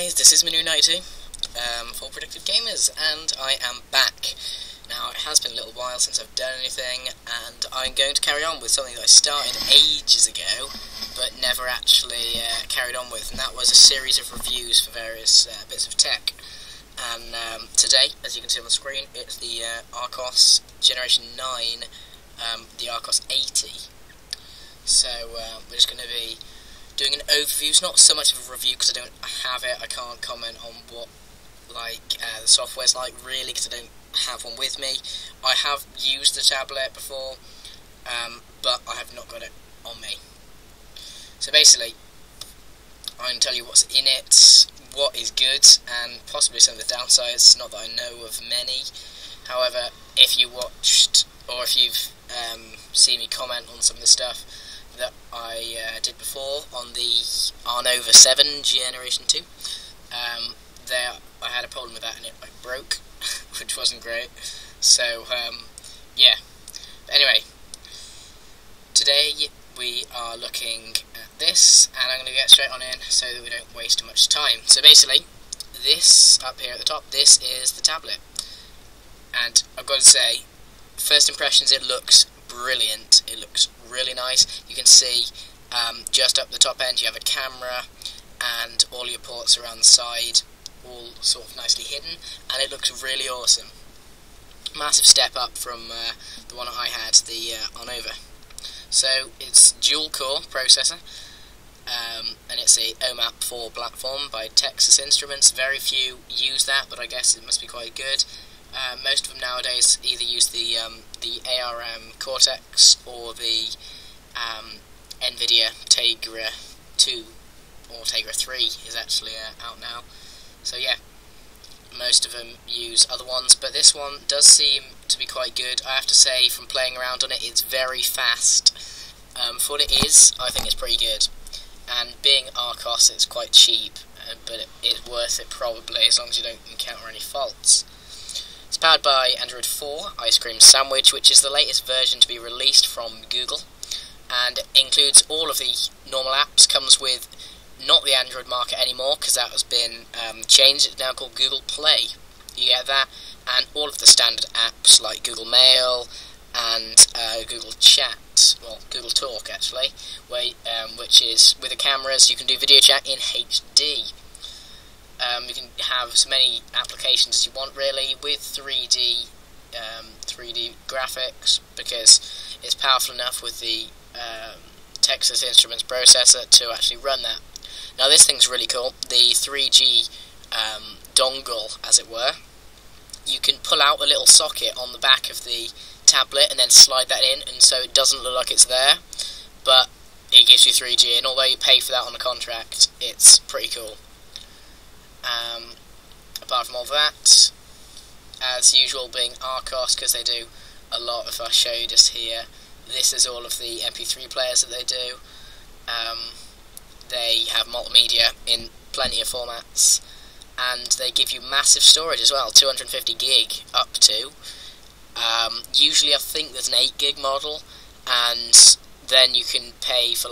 guys, this is Manu92 for Predictive Gamers, and I am back. Now, it has been a little while since I've done anything, and I'm going to carry on with something that I started ages ago, but never actually carried on with, and that was a series of reviews for various bits of tech. And today, as you can see on the screen, it's the Archos Generation 9, the Archos 80. So, we're just going to be doing an overview. It's not so much of a review because I don't have it. I can't comment on what the software's like really because I don't have one with me. I have used the tablet before, but I have not got it on me. So basically, I'm going to tell you what's in it, what is good, and possibly some of the downsides. Not that I know of many. However, if you watched, or if you've seen me comment on some of the stuff that I did before on the Arnova 7 Generation 2, I had a problem with that and it broke, which wasn't great. So, yeah. But anyway, today we are looking at this, and I'm going to get straight on in so that we don't waste too much time. So basically, this up here at the top, this is the tablet. And I've got to say, first impressions, it looks brilliant. It looks really nice. You can see just up the top end you have a camera and all your ports around the side, all sort of nicely hidden, and it looks really awesome. Massive step up from the one I had, the Arnova. So it's dual core processor, and it's a OMAP 4 platform by Texas Instruments. Very few use that, but I guess it must be quite good. Most of them nowadays either use the ARM Cortex or the NVIDIA Tegra 2, or Tegra 3 is actually out now. So yeah, most of them use other ones, but this one does seem to be quite good. I have to say, from playing around on it, it's very fast. For what it is, I think it's pretty good. And being Archos, it's quite cheap, but it is worth it probably, as long as you don't encounter any faults. It's powered by Android 4 Ice Cream Sandwich, which is the latest version to be released from Google, and includes all of the normal apps. Comes with not the Android market anymore, because that has been changed. It's now called Google Play. You get that, and all of the standard apps like Google Mail and Google Chat, well, Google Talk actually, which is with the cameras. You can do video chat in HD. You can have as many applications as you want, really, with 3D graphics, because it's powerful enough with the Texas Instruments processor to actually run that. Now this thing's really cool. The 3G dongle, as it were, you can pull out a little socket on the back of the tablet and then slide that in, and so it doesn't look like it's there, but it gives you 3G, and although you pay for that on a contract, it's pretty cool. Apart from all that, as usual, being Archos, because they do a lot, if I show you just here, this is all of the MP3 players that they do. They have multimedia in plenty of formats, and they give you massive storage as well, 250 gig up to. Usually I think there's an 8 gig model, and then you can pay for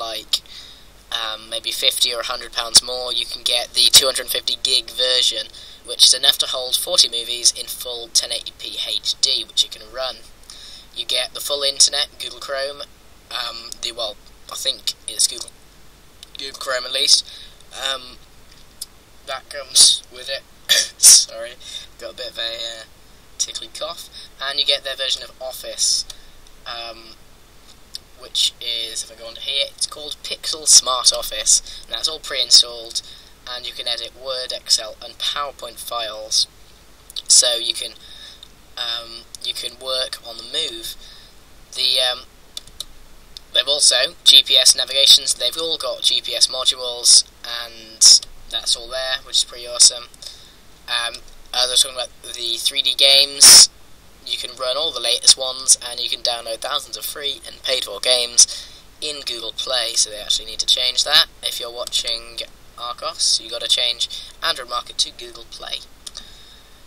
maybe £50 or £100 more. You can get the 250 gig version, which is enough to hold 40 movies in full 1080p HD, which you can run. You get the full internet, Google Chrome, I think it's Google Chrome at least. That comes with it. Sorry, got a bit of a tickly cough. And you get their version of Office, which is, if I go on here, it's called Pixel Smart Office, and that's all pre-installed, and you can edit Word, Excel, and PowerPoint files. So you can work on the move. They've also GPS navigations. They've all got GPS modules, and that's all there, which is pretty awesome. As I was talking about the 3D games, you can run all the latest ones, and you can download thousands of free and paid-for games in Google Play, so they actually need to change that. If you're watching Archos, you've got to change Android market to Google Play.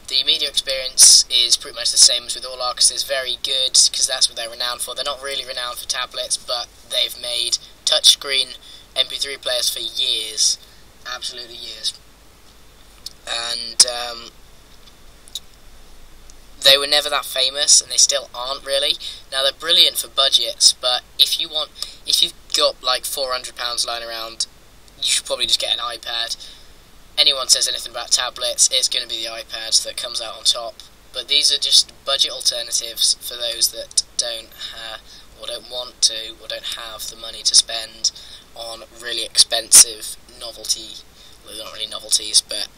The media experience is pretty much the same as with all Archos. It's very good, because that's what they're renowned for. They're not really renowned for tablets, but they've made touchscreen MP3 players for years. Absolutely years. and they were never that famous, and they still aren't really. Now they're brilliant for budgets, but if you've got like £400 lying around, you should probably just get an iPad. Anyone says anything about tablets, it's going to be the iPad that comes out on top. But these are just budget alternatives for those that don't want to, or don't have the money to spend on really expensive novelty. Well, not really novelties, but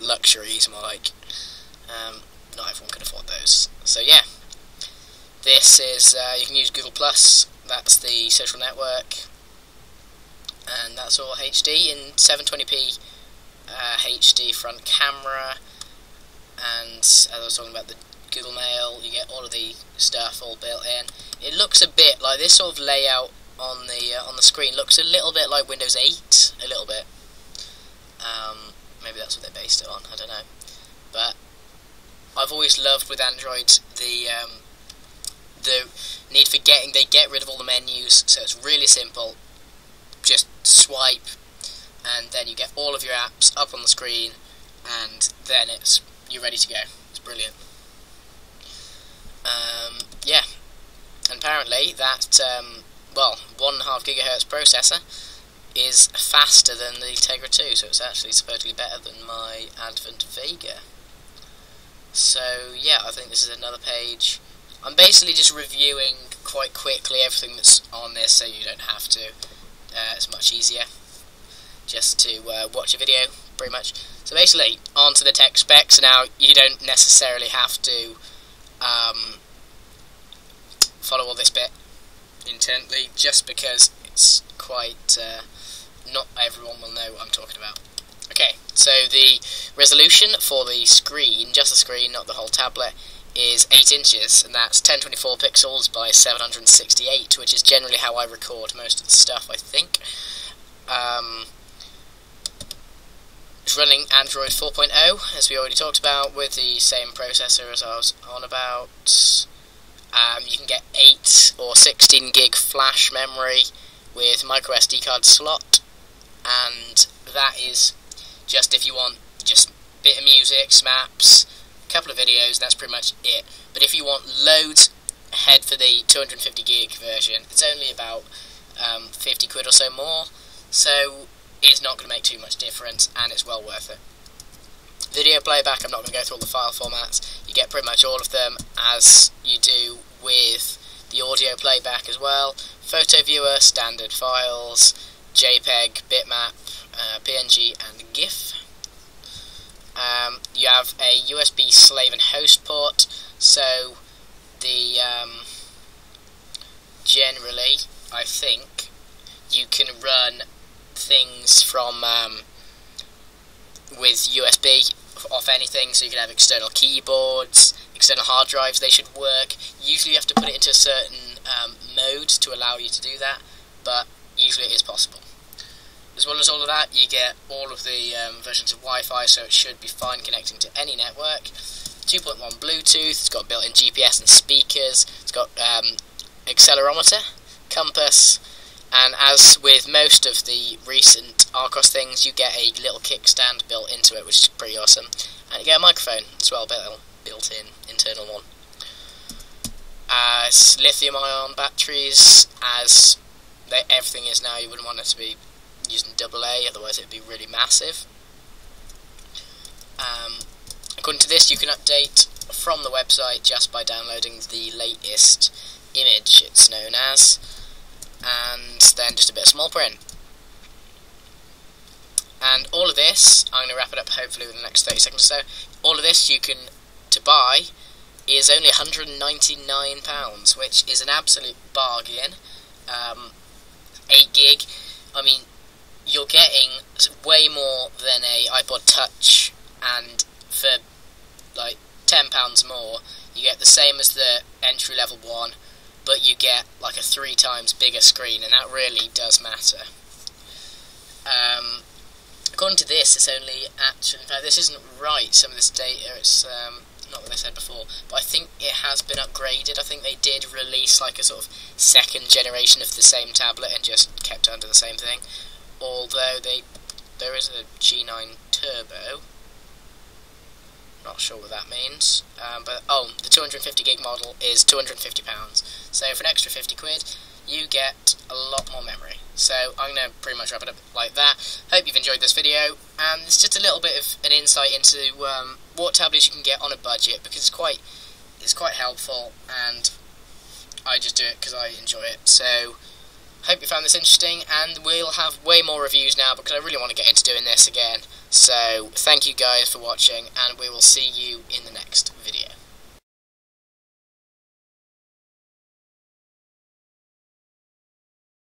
luxuries, more like. Not everyone can afford those. So yeah, this is, you can use Google+, that's the social network, and that's all HD in 720p HD front camera, and as I was talking about the Google Mail, you get all of the stuff all built in. It looks a bit like this sort of layout on the screen looks a little bit like Windows 8, a little bit. Maybe that's what they based it on, I don't know. But I've always loved with Android the need for they get rid of all the menus, so it's really simple. Just swipe, and then you get all of your apps up on the screen, and then you're ready to go. It's brilliant. Yeah, and apparently that 1.5 GHz processor is faster than the Tegra 2, so it's actually supposedly better than my Advent Vega. So yeah, I think this is another page. I'm basically just reviewing quite quickly everything that's on this, so you don't have to. It's much easier just to watch a video, pretty much. So basically, on to the tech specs. Now, you don't necessarily have to follow all this bit intently, just because it's quite... not everyone will know what I'm talking about. Okay, so the resolution for the screen, just the screen, not the whole tablet, is 8 inches, and that's 1024 pixels by 768, which is generally how I record most of the stuff, I think. It's running Android 4.0, as we already talked about, with the same processor as I was on about. You can get 8 or 16 gig flash memory with micro SD card slot, and that is just if you want just a bit of music, maps, a couple of videos, that's pretty much it. But if you want loads, head for the 250 gig version. It's only about 50 quid or so more, so it's not going to make too much difference, and it's well worth it. Video playback, I'm not going to go through all the file formats. You get pretty much all of them as you do with the audio playback as well. Photo viewer, standard files, JPEG, bitmap, PNG and GIF. You have a USB slave and host port, so the generally, I think, you can run things from with USB off anything, so you can have external keyboards, external hard drives, they should work. Usually you have to put it into a certain mode to allow you to do that, but usually it is possible. As well as all of that, you get all of the versions of Wi-Fi, so it should be fine connecting to any network. 2.1 Bluetooth, it's got built-in GPS and speakers, it's got accelerometer, compass, and as with most of the recent Archos things, you get a little kickstand built into it, which is pretty awesome. And you get a microphone as well, built-in, internal one. It's lithium-ion batteries, as everything is now. You wouldn't want it to be using AA, otherwise it would be really massive. According to this, you can update from the website just by downloading the latest image, it's known as, and then just a bit of small print. And all of this, I'm going to wrap it up hopefully within the next 30 seconds or so, all of this to buy is only £199, which is an absolute bargain. 8 gig, I mean, you're getting way more than a iPod Touch, and for like £10 more, you get the same as the entry-level one, but you get like a 3 times bigger screen, and that really does matter. According to this, it's only actually, in fact, this isn't right, some of this data, it's not what they said before, but I think it has been upgraded. I think they did release like a sort of second generation of the same tablet and just kept under the same thing, although there is a G9 Turbo, not sure what that means. But the 250 gig model is £250. So for an extra 50 quid, you get a lot more memory. So I'm going to pretty much wrap it up like that. Hope you've enjoyed this video, and it's just a little bit of an insight into what tablets you can get on a budget, because it's quite helpful, and I just do it because I enjoy it. So hope you found this interesting, and we'll have way more reviews now because I really want to get into doing this again. So thank you guys for watching, and we will see you in the next video.